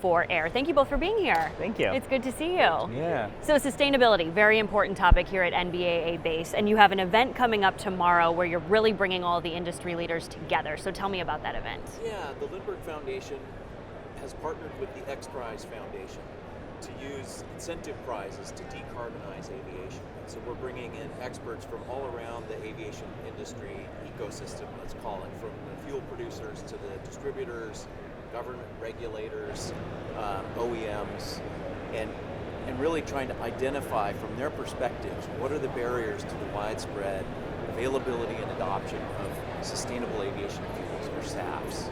For Air. Thank you both for being here. Thank you. It's good to see you. Yeah. So sustainability, very important topic here at NBAA-BACE, and you have an event coming up tomorrow where you're really bringing all the industry leaders together. So tell me about that event. Yeah, the Lindbergh Foundation has partnered with the X Prize Foundation to use incentive prizes to decarbonize aviation. So we're bringing in experts from all around the aviation industry ecosystem, let's call it, from the fuel producers to the distributors, government regulators, OEMs, and really trying to identify from their perspectives what are the barriers to the widespread availability and adoption of sustainable aviation fuels, or SAFs.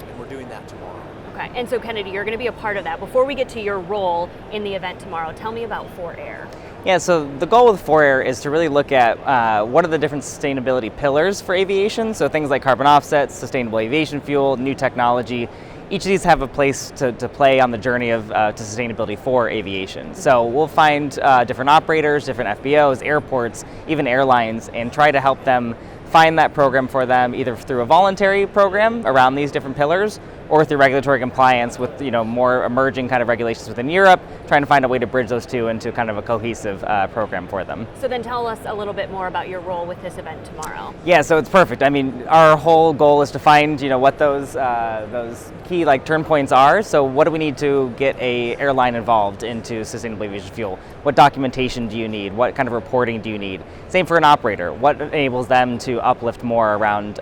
And we're doing that tomorrow. Okay, and so Kennedy, you're going to be a part of that. Before we get to your role in the event tomorrow, tell me about For Air. Yeah, so the goal with For Air is to really look at what are the different sustainability pillars for aviation. So things like carbon offsets, sustainable aviation fuel, new technology. Each of these have a place to play on the journey of to sustainability for aviation. So we'll find different operators, different FBOs, airports, even airlines, and try to help them find that program for them either through a voluntary program around these different pillars or through regulatory compliance with more emerging kind of regulations within Europe, trying to find a way to bridge those two into kind of a cohesive program for them. So then tell us a little bit more about your role with this event tomorrow. Yeah, so it's perfect. I mean, our whole goal is to find what those key turn points are. So what do we need to get a airline involved into sustainable aviation fuel? What documentation do you need? What kind of reporting do you need? Same for an operator. What enables them to uplift more around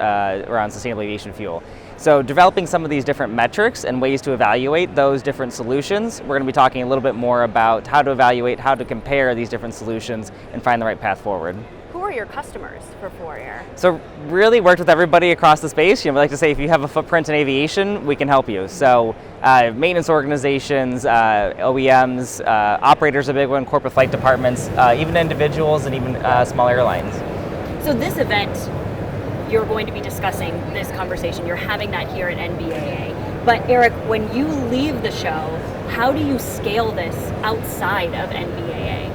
sustainable aviation fuel? So developing some of these different metrics and ways to evaluate those different solutions. We're going to be talking a little bit more about how to evaluate, how to compare these different solutions and find the right path forward. Who are your customers for For Air? So really worked with everybody across the space. We like to say if you have a footprint in aviation, we can help you. So maintenance organizations, OEMs, operators are a big one, corporate flight departments, even individuals and even small airlines. So this event, you're going to be discussing this conversation. You're having that here at NBAA. But Erik, when you leave the show, how do you scale this outside of NBAA?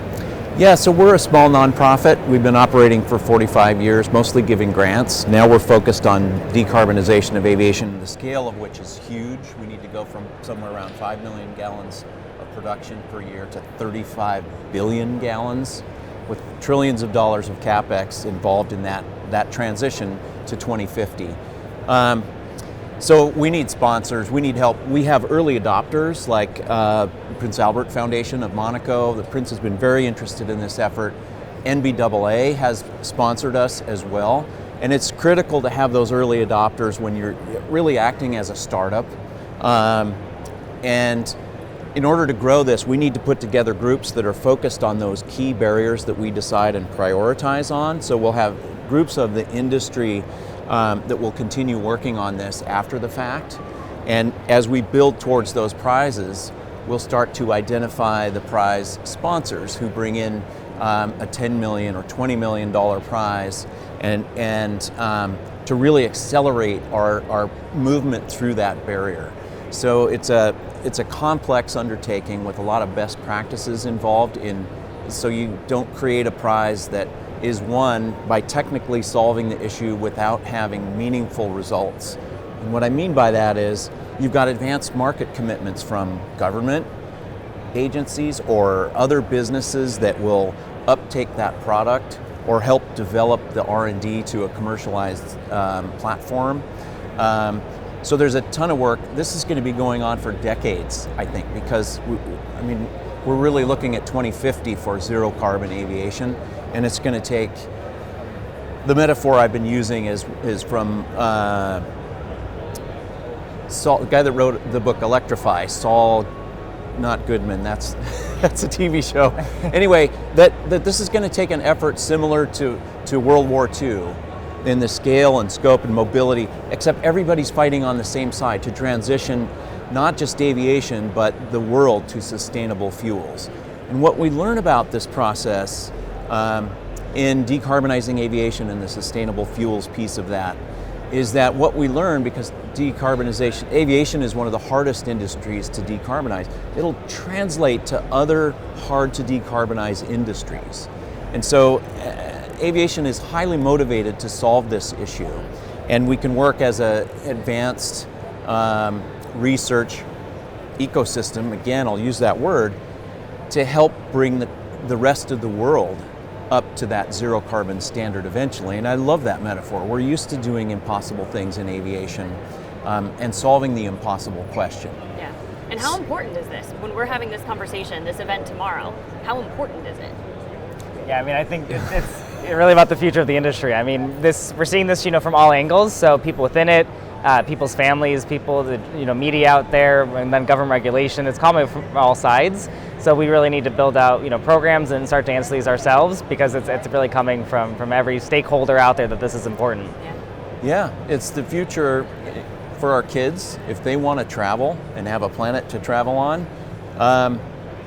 Yeah, so we're a small nonprofit. We've been operating for 45 years, mostly giving grants. Now we're focused on decarbonization of aviation, the scale of which is huge. We need to go from somewhere around 5 million gallons of production per year to 35 billion gallons, with trillions of dollars of CapEx involved in that transition to 2050. So we need sponsors, we need help. We have early adopters like Prince Albert Foundation of Monaco. The Prince has been very interested in this effort. NBAA has sponsored us as well. And it's critical to have those early adopters when you're really acting as a startup. And in order to grow this, we need to put together groups that are focused on those key barriers that we decide and prioritize on. So we'll have groups of the industry that will continue working on this after the fact. And as we build towards those prizes, we'll start to identify the prize sponsors who bring in a $10 million or $20 million prize and to really accelerate our movement through that barrier. So it's a complex undertaking with a lot of best practices involved so you don't create a prize that is won by technically solving the issue without having meaningful results. And what I mean by that is you've got advanced market commitments from government agencies or other businesses that will uptake that product or help develop the R&D to a commercialized platform. So there's a ton of work. This is going to be going on for decades, I think, because we're really looking at 2050 for zero carbon aviation, and it's going to take, the metaphor I've been using is from the guy that wrote the book Electrify, Saul, not Goodman, that's a TV show. Anyway, that this is going to take an effort similar to World War II in the scale and scope and mobility, except everybody's fighting on the same side to transition not just aviation, but the world to sustainable fuels. And what we learn about this process in decarbonizing aviation and the sustainable fuels piece of that is that what we learn, because decarbonization, aviation is one of the hardest industries to decarbonize, it'll translate to other hard to decarbonize industries. And so aviation is highly motivated to solve this issue. And we can work as an advanced research ecosystem, again, I'll use that word, to help bring the rest of the world up to that zero carbon standard eventually. And I love that metaphor. We're used to doing impossible things in aviation and solving the impossible question. Yeah. And how important is this? When we're having this conversation, this event tomorrow, how important is it? Yeah, I mean, I think it's really about the future of the industry. I mean, we're seeing this, from all angles. So people within it, people's families, people, media out there, and then government regulation. It's coming from all sides. So we really need to build out, programs and start to answer these ourselves, because it's really coming from every stakeholder out there that this is important. Yeah, it's the future for our kids if they want to travel and have a planet to travel on.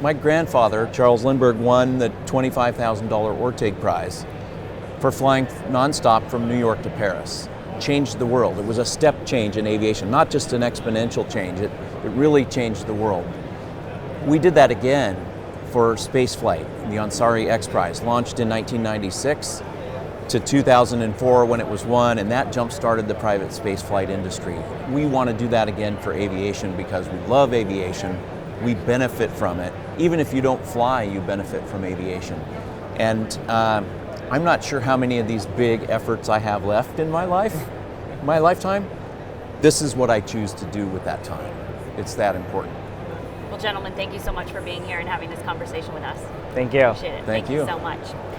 My grandfather, Charles Lindbergh, won the $25,000 Orteig Prize for flying nonstop from New York to Paris. Changed the world. It was a step change in aviation, not just an exponential change. It really changed the world. We did that again for spaceflight, the Ansari X Prize, launched in 1996 to 2004 when it was won, and that jump-started the private spaceflight industry. We want to do that again for aviation because we love aviation. We benefit from it. Even if you don't fly, you benefit from aviation. And I'm not sure how many of these big efforts I have left in my lifetime. This is what I choose to do with that time. It's that important. Well, gentlemen, thank you so much for being here and having this conversation with us. Thank you. Appreciate it. Thank you So much.